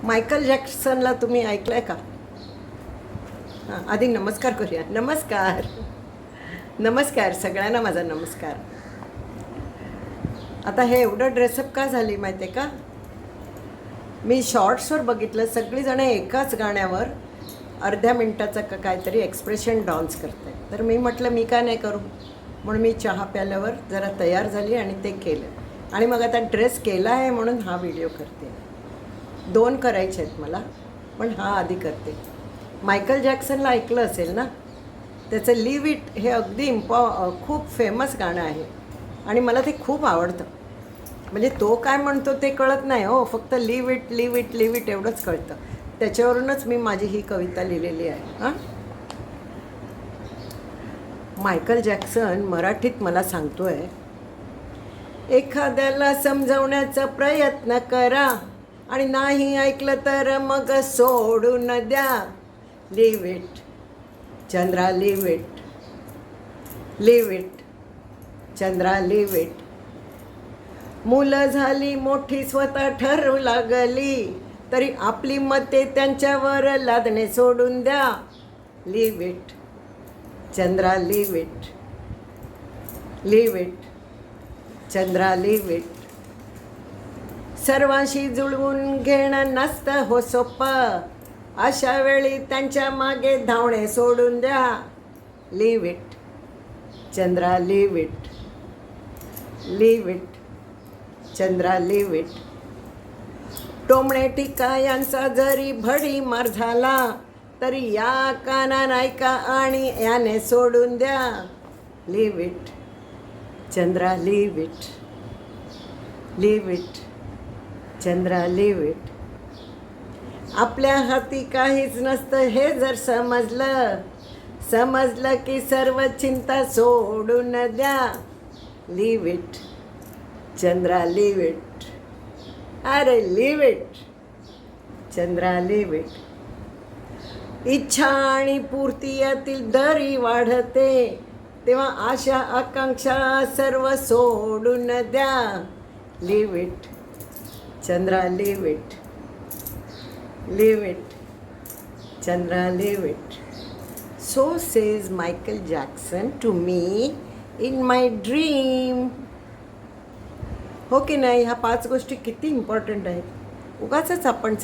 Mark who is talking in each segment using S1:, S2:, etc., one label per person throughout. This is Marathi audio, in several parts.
S1: मायकल जॅक्सनला तुम्ही ऐकलंय का? हां, आधी नमस्कार करूया. नमस्कार नमस्कार सगळ्यांना, माझा नमस्कार. आता हे एवढं ड्रेसअप का झाली माहिती आहे का? मी शॉर्ट्सवर बघितलं, सगळीजणं एकाच गाण्यावर अर्ध्या मिनटाचा का काहीतरी एक्सप्रेशन डान्स करत आहेत. तर मी म्हटलं मी का नाही करू, म्हणून मी चहा प्याल्यावर जरा तयार झाली आणि ते केलं. आणि मग आता ड्रेस केला आहे म्हणून हा व्हिडिओ करते. 2 करायचे आहेत मला, पण हा आधी करते. मायकल जॅक्सनला ऐकलं असेल ना, त्याचं लिव्ह इट हे अगदी खूप फेमस गाणं आहे आणि मला ते खूप आवडतं. म्हणजे तो काय म्हणतो ते कळत नाही हो, फक्त leave it leave it leave it एवढंच कळतं. त्याच्यावरूनच मी माझी ही कविता लिहिलेली आहे. हां, मायकल जॅक्सन मराठीत मला सांगतोय, एखाद्याला समजवण्याचा प्रयत्न करा आणि नाही ऐकलं तर मग सोडून द्या. Leave it Chandra, leave it, leave it Chandra, leave it. मुलं झाली मोठी, स्वतः ठरवू लागली, तरी आपली मते त्यांच्यावर लादणे सोडून द्या. Leave it Chandra, leave it, leave it Chandra, leave it. सर्वांशी जुळवून घेणं नसतं हो सोपं, अशा वेळी त्यांच्या मागे धावणे सोडून द्या. Leave it Chandra, leave it, leave it Chandra, leave it. टोमणे टीका यांचा जरी भडीमार झाला, तरी या कानान ऐका आणि याने सोडून द्या. Leave it Chandra, leave it, leave it Chandra, leave it. आपल्या हाती काहीच नसतं हे जर समजलं की सर्व चिंता सोडून द्या. Leave it Chandra, leave it, अरे leave it Chandra, leave it. इच्छा आणि पूर्ती यातील दरी वाढते, तेव्हा आशा आकांक्षा सर्व सोडून द्या. Leave it Chandra, leave it, leave it Chandra, leave it. So says Michael Jackson to me in my dream. हो की नाही? ह्या 5 गोष्टी किती इम्पॉर्टंट आहेत. उगाचच आपण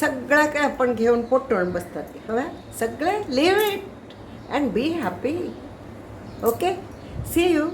S1: सगळं काय आपण घेऊन पोटवून बसतात. हव्या सगळे leave it and be happy. Okay, see you.